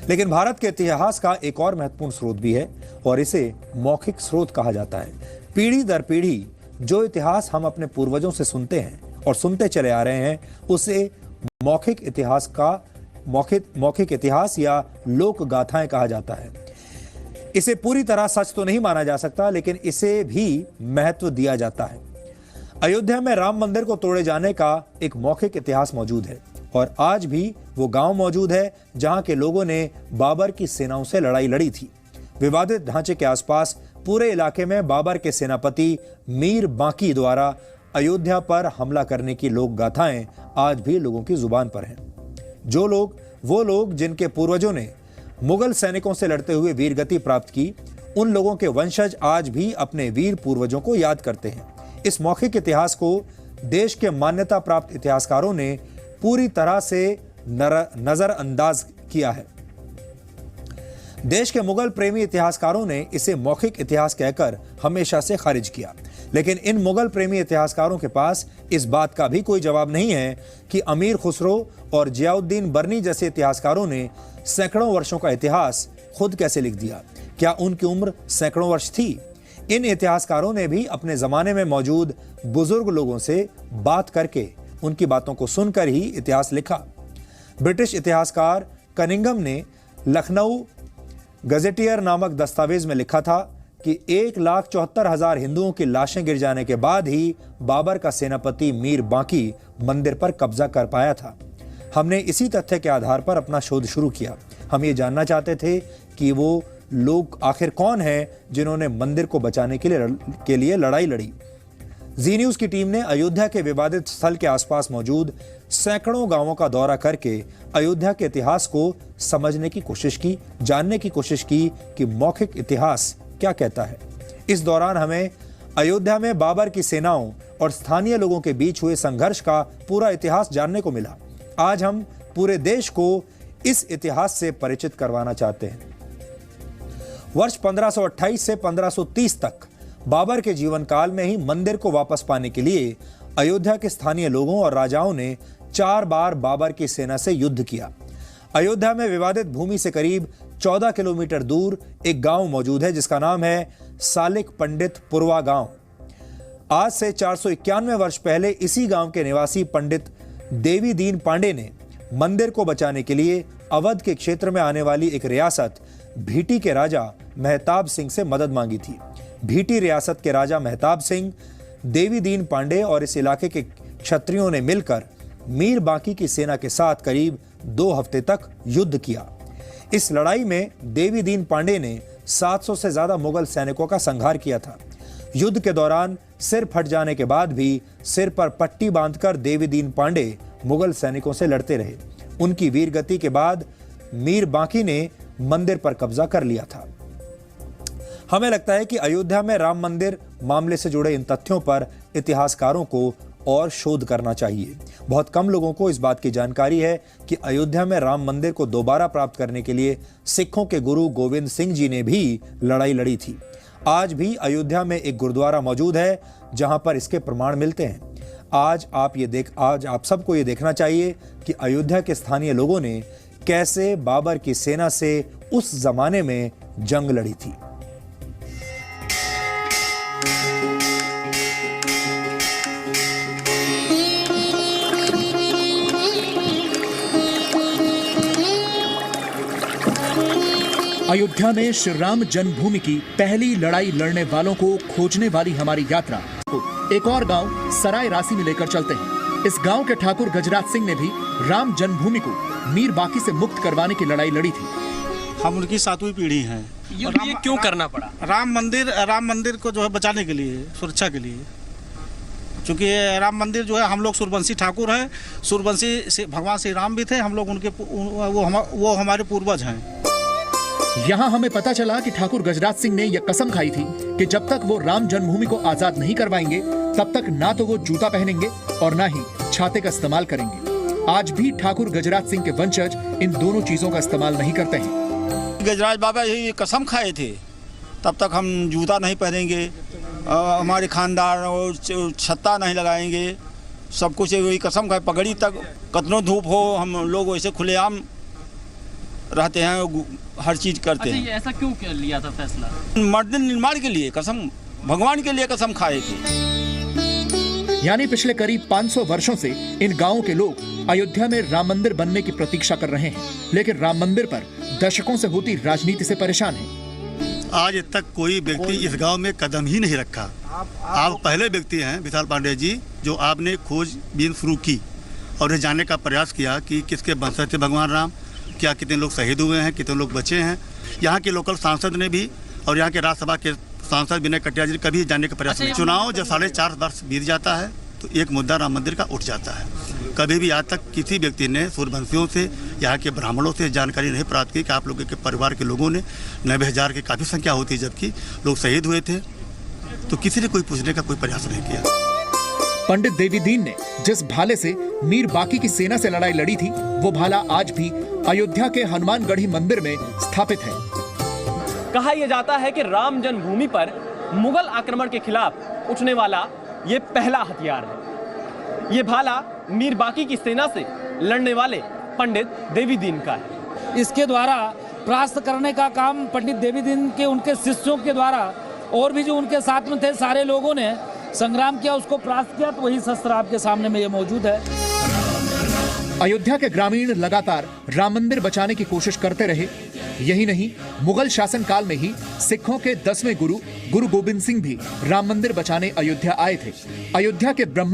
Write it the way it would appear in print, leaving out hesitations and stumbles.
लेकिन भारत के इतिहास का एक और महत्वपूर्ण स्रोत भी है और इसे मौखिक स्रोत कहा जाता है। पीढ़ी दर पीढ़ी जो इतिहास हम अपने पूर्वजों से सुनते हैं और सुनते चले आ रहे हैं, उसे मौखिक इतिहास या लोक गाथाएं कहा जाता है। इसे पूरी तरह सच तो नहीं माना जा सकता, लेकिन इसे भी महत्व दिया जाता है। अयोध्या में राम मंदिर को तोड़े जाने का एक मौखिक इतिहास मौजूद है और आज भी वो गांव मौजूद है जहां के लोगों ने बाबर की सेनाओं से लड़ाई लड़ी थी। विवादित ढांचे के आसपास पूरे इलाके में बाबर के सेनापति मीर बांकी द्वारा अयोध्या पर हमला करने की लोक गाथाएं आज भी लोगों की जुबान पर हैं। वो लोग जिनके पूर्वजों ने मुगल सैनिकों से लड़ते हुए वीरगति प्राप्त की, उन लोगों के वंशज आज भी अपने वीर पूर्वजों को याद करते हैं। इस मौखिक इतिहास को देश के मान्यता प्राप्त इतिहासकारों ने पूरी तरह से नजरअंदाज किया है। देश के मुगल प्रेमी इतिहासकारों ने इसे मौखिक इतिहास कहकर हमेशा से खारिज किया, लेकिन इन मुगल प्रेमी इतिहासकारों के पास इस बात का भी कोई जवाब नहीं है कि अमीर खुसरो और जियाउद्दीन बर्नी जैसे इतिहासकारों ने सैकड़ों वर्षों का इतिहास खुद कैसे लिख दिया। क्या उनकी उम्र सैकड़ों वर्ष थी? इन इतिहासकारों ने भी अपने जमाने में मौजूद बुजुर्ग लोगों से बात करके उनकी बातों को सुनकर ही इतिहास लिखा। ब्रिटिश इतिहासकार कनिंगम ने लखनऊ गजेटियर नामक दस्तावेज में लिखा था कि 1,74,000 हिंदुओं की लाशें गिर जाने के बाद ही बाबर का सेनापति मीर बांकी मंदिर पर कब्जा कर पाया था। हमने इसी तथ्य के आधार पर अपना शोध शुरू किया। हम ये जानना चाहते थे कि वो लोग आखिर कौन हैं जिन्होंने मंदिर को बचाने के लिए लड़ाई लड़ी। जी न्यूज की टीम ने अयोध्या के विवादित स्थल के आसपास मौजूद सैकड़ों गांवों का दौरा करके अयोध्या के इतिहास को समझने की कोशिश की, जानने की कोशिश की कि मौखिक इतिहास क्या कहता है। इस दौरान हमें अयोध्या में बाबर की सेनाओं और स्थानीय लोगों के बीच हुए संघर्ष का पूरा इतिहास जानने को मिला। आज हम पूरे देश को इस इतिहास से परिचित करवाना चाहते हैं। वर्ष 1528 से 1530 तक बाबर के जीवन काल में ही मंदिर को वापस पाने के लिए अयोध्या के स्थानीय लोगों और राजाओं ने 4 बार बाबर की सेना से युद्ध किया। अयोध्या में विवादित भूमि से करीब 14 किलोमीटर दूर एक गांव मौजूद है जिसका नाम है सालिक पंडित पुरवा गांव। आज से 491 वर्ष पहले इसी गांव के निवासी पंडित देवी दीन पांडे ने मंदिर को बचाने के लिए अवध के क्षेत्र में आने वाली एक रियासत भीटी के राजा मेहताब सिंह से मदद मांगी थी। भीटी रियासत के राजा मेहताब सिंह, देवी दीन पांडे और इस इलाके के क्षत्रियों ने मिलकर मीर बांकी की सेना के साथ करीब 2 हफ्ते तक युद्ध किया। इस लड़ाई में देवी दीन पांडे ने 700 से ज्यादा मुगल सैनिकों का संहार किया था। युद्ध के दौरान सिर फट जाने के बाद भी सिर पर पट्टी बांधकर देवी दीन पांडे मुगल सैनिकों से लड़ते रहे। उनकी वीरगति के बाद मीर बांकी ने मंदिर पर कब्जा कर लिया था। हमें लगता है कि अयोध्या में राम मंदिर मामले से जुड़े इन तथ्यों पर इतिहासकारों को और शोध करना चाहिए। बहुत कम लोगों को इस बात की जानकारी है कि अयोध्या में राम मंदिर को दोबारा प्राप्त करने के लिए सिखों के गुरु गोविंद सिंह जी ने भी लड़ाई लड़ी थी। आज भी अयोध्या में एक गुरुद्वारा मौजूद है जहां पर इसके प्रमाण मिलते हैं। आज आप सबको ये देखना चाहिए कि अयोध्या के स्थानीय लोगों ने कैसे बाबर की सेना से उस जमाने में जंग लड़ी थी। अयोध्या में श्री राम जन्मभूमि की पहली लड़ाई लड़ने वालों को खोजने वाली हमारी यात्रा एक और गांव सराय रासी में लेकर चलते हैं। इस गांव के ठाकुर गजराज सिंह ने भी राम जन्मभूमि को मीर बांकी से मुक्त करवाने की लड़ाई लड़ी थी। हम उनकी 7वीं पीढ़ी हैं। ये क्यों करना पड़ा? राम मंदिर को जो है बचाने के लिए, सुरक्षा के लिए। क्योंकि राम मंदिर जो है, हम लोग सूर्यवंशी ठाकुर हैं। सूर्यवंशी से भगवान श्री राम भी थे। हम लोग उनके वो हमारे पूर्वज हैं। यहाँ हमें पता चला कि ठाकुर गजराज सिंह ने यह कसम खाई थी कि जब तक वो राम जन्मभूमि को आजाद नहीं करवाएंगे तब तक ना तो वो जूता पहनेंगे और ना ही छाते का इस्तेमाल करेंगे। आज भी ठाकुर गजराज सिंह के वंशज इन दोनों चीजों का इस्तेमाल नहीं करते हैं। गजराज बाबा यही कसम खाए थे, तब तक हम जूता नहीं पहनेंगे, हमारे खानदान छत्ता नहीं लगाएंगे, सब कुछ वही कसम खाए। पगड़ी तक कतनों धूप हो, हम लोग वैसे खुलेआम रहते हैं, हर चीज करते अच्छा, हैं। ये ऐसा क्यों लिया था फैसला? मंदिर निर्माण के लिए कसम, भगवान के लिए कसम खाए थे। यानी पिछले करीब 500 वर्षों से इन गांवों के लोग अयोध्या में राम मंदिर बनने की प्रतीक्षा कर रहे हैं, लेकिन राम मंदिर पर दशकों से होती राजनीति से परेशान हैं। आज तक कोई व्यक्ति इस गांव में कदम ही नहीं रखा। आप पहले व्यक्ति हैं विशाल पांडे जी जो आपने खोजबीन शुरू की और ये जानने का प्रयास किया कि किसके वंशज थे भगवान राम, क्या कितने लोग शहीद हुए हैं, कितने लोग बचे हैं। यहाँ के लोकल सांसद ने भी और यहाँ के राज्यसभा के सांसद विनय कटियार जी ने कभी जानने का प्रयास नहीं। चुनाव जब 4.5 वर्ष बीत जाता है तो एक मुद्दा राम मंदिर का उठ जाता है। कभी भी आज तक किसी व्यक्ति ने सूर्यवंशियों से, यहाँ के ब्राह्मणों से जानकारी नहीं प्राप्त की कि आप लोगों के परिवार के लोगों ने 90,000 की काफ़ी संख्या होती, जबकि लोग शहीद हुए थे, तो किसी ने कोई पूछने का कोई प्रयास नहीं किया। पंडित देवी दीन ने जिस भाले से मीर बाकी की सेना से लड़ाई लड़ी थी, वो भाला आज भी अयोध्या के हनुमानगढ़ी मंदिर में स्थापित है। कहा यह जाता है कि राम जन्मभूमि पर मुगल आक्रमण के खिलाफ उठने वाला ये पहला हथियार है। ये भाला मीर बाकी की सेना से लड़ने वाले पंडित देवी दीन का है। इसके द्वारा परास्त करने का काम पंडित देवी दीन के उनके शिष्यों के द्वारा और भी जो उनके साथ में थे सारे लोगों ने संग्राम किया, उसको परास्त किया। तो वही शस्त्र आपके सामने में ये मौजूद है। अयोध्या के ग्रामीण लगातार राम मंदिर बचाने की कोशिश करते रहे। यही नहीं, मुगल शासन काल में ही सिखों के 10वें गुरु गोबिंद सिंह भी राम मंदिर बचाने अयोध्या आए थे। अयोध्या के ब्रह्मा